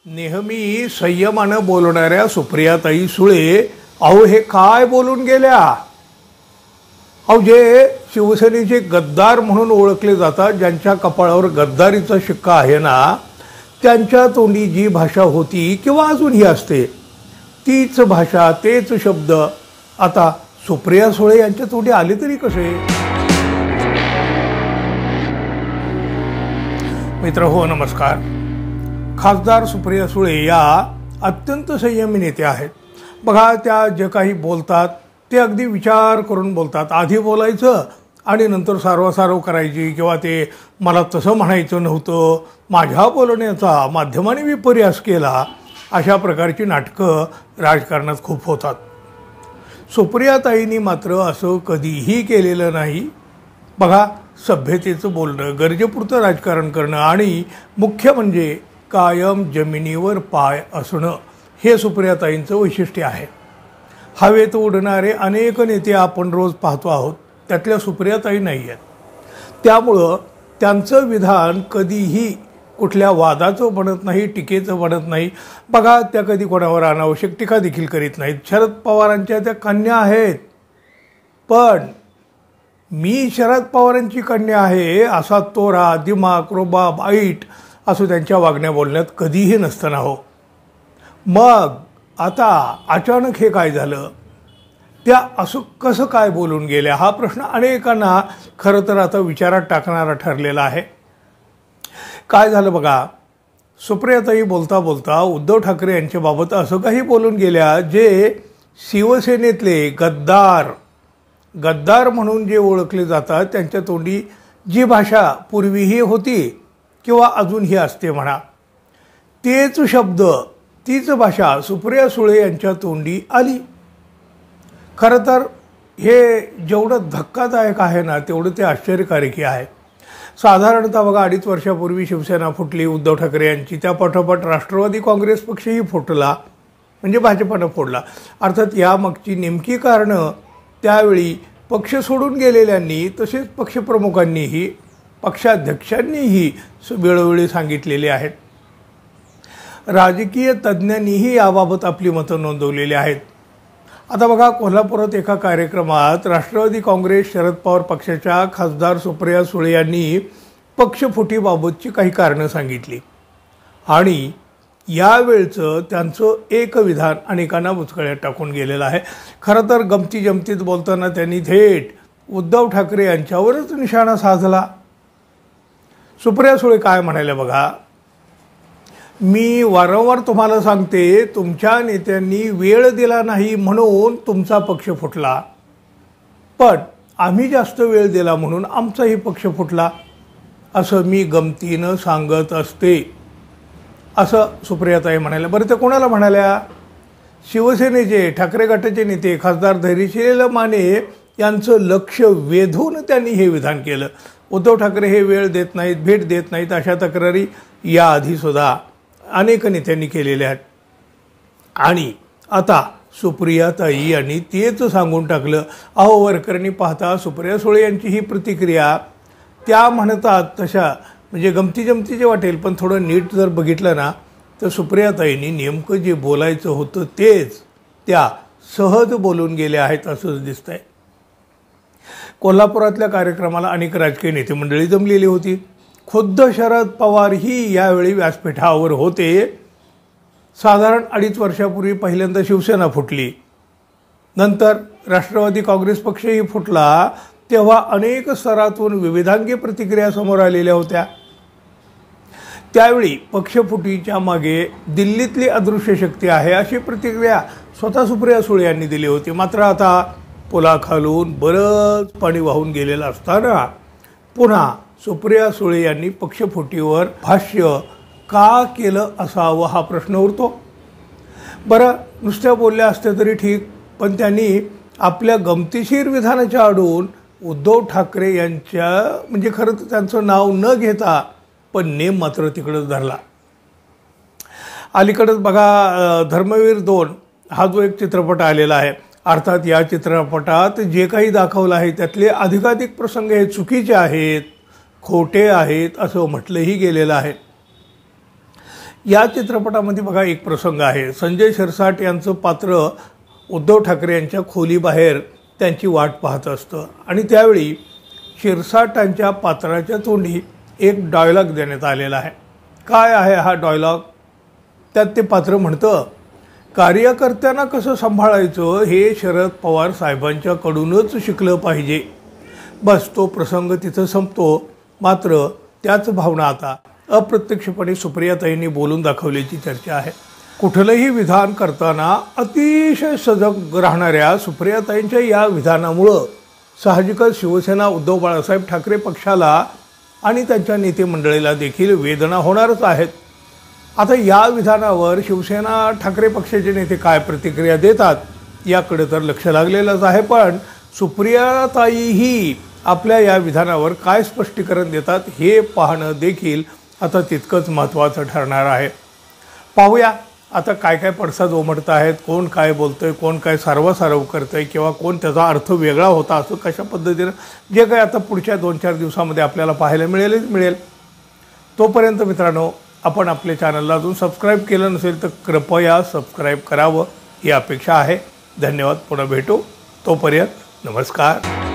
नेहमी संयमानं बोलणाऱ्या सुप्रियाताई सुळे अहो हे काय बोलून गेल्या। अहो जे शिवसेनेचे गद्दार म्हणून ओळखले जातात, ज्यांच्या कपाळावर गद्दारीचा शिक्का आहे ना, त्यांच्या तोंडी जी भाषा होती किंवा अजूनही असते तीच भाषा तेच शब्द आता सुप्रिया सुळे यांच्या तोंडी आले तरी कसे। मित्रहो नमस्कार। खासदार सुप्रिया सुळे या अत्यंत संयमी नेते आहेत। बघा त्या जे काही बोलतात ते अगदी विचार करून बोलतात। आधी बोलायचं आणि नंतर सारवासारव करायची किंवा ते मला तसं म्हणायचं नव्हतं, माझ्या बोलण्याचा माध्यमांनी विपर्यास केला, अशा प्रकारची नाटकं राजकारणात खूप होतात। सुप्रियाताईंनी मात्र असं कधीही केलेलं नाही। बघा सभ्यतेचं बोलणं, गरजेपुरतं राजकारण करणं आणि मुख्य म्हणजे कायम जमिनीवर पाय असणं हे सुप्रियाताईंचं वैशिष्ट्य आहे। हवेत उडणारे अनेक नेते आपण रोज पाहतो आहोत, त्यातल्या सुप्रियाताई नाही आहेत। त्यामुळं त्यांचं विधान कधीही कुठल्या वादाचं बनत नाही, टीकेचं बनत नाही। बघा त्या कधी कोणावर अनावश्यक टीका देखील करीत नाहीत। शरद पवारांच्या त्या कन्या आहेत, पण मी शरद पवारांची कन्या आहे असा तोरा, दिमाग, रुबाब, ऐट असं त्यांच्या वागण्या बोलण्यात कधीही नसताना हो। मग आता अचानक हे काय झालं, त्या असं कसं काय बोलून गेल्या, हा प्रश्न अनेकांना खरं तर आता विचारात टाकणारा ठरलेला आहे। काय झालं बघा, सुप्रियाताई बोलता बोलता उद्धव ठाकरे यांच्याबाबत असं काही बोलून गेल्या जे शिवसेनेतले गद्दार म्हणून जे ओळखले जातात त्यांच्या तोंडी जी भाषा पूर्वीही होती किंवा अजूनही असते म्हणा, तेच शब्द तीच भाषा सुप्रिया सुळे यांच्या तोंडी आली। खरं तर हे जेवढं धक्कादायक आहे ना तेवढं ते आश्चर्यकारकही आहे। साधारणतः बघा 2.5 वर्षापूर्वी शिवसेना फुटली उद्धव ठाकरे यांची, त्या पाठोपाठ राष्ट्रवादी काँग्रेस पक्षही फुटला, म्हणजे भाजपनं फोडला। अर्थात यामागची नेमकी कारणं त्यावेळी पक्ष सोडून गेलेल्यांनी तसेच पक्षप्रमुखांनीही पक्षाध्यक्षांनीही वेळोवेळी सांगितलेले आहेत। राजकीय तज्ज्ञांनीही याबाबत आपली मतं नोंदवलेली आहेत। आता बघा कोल्हापुरात एका कार्यक्रमात राष्ट्रवादी काँग्रेस शरद पवार पक्षाच्या खासदार सुप्रिया सुळे यांनी पक्षफुटीबाबतची काही कारणं सांगितली आणि यावेळचं त्यांचं एक विधान अनेकांना बुचकळ्यात टाकून गेलेलं आहे। खरं तर गमती जमतीत बोलताना त्यांनी थेट उद्धव ठाकरे यांच्यावरच निशाणा साधला। सुप्रिया सुळे काय म्हणाले बघा, मी वारंवार तुम्हाला सांगते तुमच्या नेत्यांनी वेळ दिला नाही म्हणून तुमचा पक्ष फुटला, पण आम्ही जास्त वेळ दिला म्हणून आमचाही पक्ष फुटला, असं मी गमतीनं सांगत असते, असं सुप्रियाताई म्हणाल्या। बरं ते कोणाला म्हणाल्या? शिवसेनेचे ठाकरे गटाचे नेते खासदार धैर्यशील माने यांचं लक्ष वेधून त्यांनी हे विधान केलं। उद्धव ठाकरे हे वेळ देत नाहीत, भेट देत नाहीत, अशा तक्रारी याआधीसुद्धा अनेक नेत्यांनी केलेल्या आहेत आणि आता सुप्रियाताई यांनी तेच सांगून टाकलं। अहो वरकरणी पाहता सुप्रिया सुळे यांची ही प्रतिक्रिया त्या म्हणतात तशा म्हणजे गमती जमतीचे वाटेल, पण थोडं नीट जर बघितलं ना तर सुप्रियाताईंनी नेमकं जे बोलायचं होतं तेच त्या सहज बोलून गेल्या आहेत असंच दिसतंय। कोल्हापुरातल्या कार्यक्रमाला अनेक राजकीय नेते मंडळी जमलेली होती। खुद्द शरद पवारही यावेळी व्यासपीठावर होते। साधारण 2.5 वर्षापूर्वी पहिल्यांदा शिवसेना फुटली, नंतर राष्ट्रवादी काँग्रेस पक्षही फुटला, तेव्हा अनेक स्तरातून विविधांगी प्रतिक्रिया समोर आलेल्या होत्या। त्यावेळी पक्षफुटीच्या मागे दिल्लीतली अदृश्य शक्ती आहे अशी प्रतिक्रिया स्वतः सुप्रिया सुळे यांनी दिली होती। मात्र आता पुलाखालून बरंच पाणी वाहून गेलेलं असताना पुन्हा सुप्रिया सुळे यांनी पक्षफुटीवर भाष्य का केलं असावं हा प्रश्न उरतो। बरं नुसत्या बोलल्या असत्या तरी ठीक, पण त्यांनी आपल्या गमतीशीर विधानाच्या आडून उद्धव ठाकरे यांच्या म्हणजे खरं तर त्यांचं नाव न घेता पण नेम मात्र तिकडंच धरला। अलीकडंच बघा धर्मवीर 2 हा जो एक चित्रपट आलेला आहे, अर्थात या चित्रपटात जे काही दाखवलं आहे त्यातले अधिकाधिक प्रसंग हे चुकीचे आहेत, खोटे आहेत असं म्हटलंही गेलेलं आहे। या चित्रपटामध्ये बघा एक प्रसंग आहे. संजय शिरसाट यांचं पात्र उद्धव ठाकरे यांच्या खोलीबाहेर त्यांची वाट पाहत असतं आणि त्यावेळी शिरसाटांच्या पात्राच्या तोंडी एक डायलॉग देण्यात आलेला आहे. काय आहे हा डायलॉग? त्यात ते पात्र म्हणतं, कार्यकर्त्यांना कसं सांभाळायचं हे शरद पवार साहेबांच्याकडूनच शिकलं पाहिजे. बस तो प्रसंग तिथं संपतो. मात्र त्याच भावना आता अप्रत्यक्षपणे सुप्रियाताईंनी बोलून दाखवल्याची चर्चा आहे. कुठलंही विधान करताना अतिशय सजग राहणाऱ्या सुप्रियाताईंच्या या विधानामुळं साहजिकच शिवसेना उद्धव बाळासाहेब ठाकरे पक्षाला आणि त्यांच्या नेते मंडळीला देखील वेदना होणारच आहेत. आता या विधानावर शिवसेना ठाकरे पक्षाचे नेते काय प्रतिक्रिया देतात याकडे तर लक्ष लागलेलंच आहे. पण सुप्रियाताईही आपल्या या विधानावर काय स्पष्टीकरण देतात हे पाहणं देखील आता तितकंच महत्त्वाचं ठरणार आहे. पाहूया आता काय काय पडसाद उमटत आहेत, कोण काय बोलतंय, कोण काय सारवासारव करतंय किंवा कोण त्याचा अर्थ वेगळा होता असं कशा पद्धतीनं जे काय आता पुढच्या 2-4 दिवसामध्ये आपल्याला पाहायला मिळेल. तोपर्यंत मित्रांनो, आपण आपल्या चॅनलला अजून सबस्क्राईब केलं नसेल तर कृपया सबस्क्राईब करावं ही अपेक्षा आहे. धन्यवाद. पुन्हा भेटू. तोपर्यंत नमस्कार.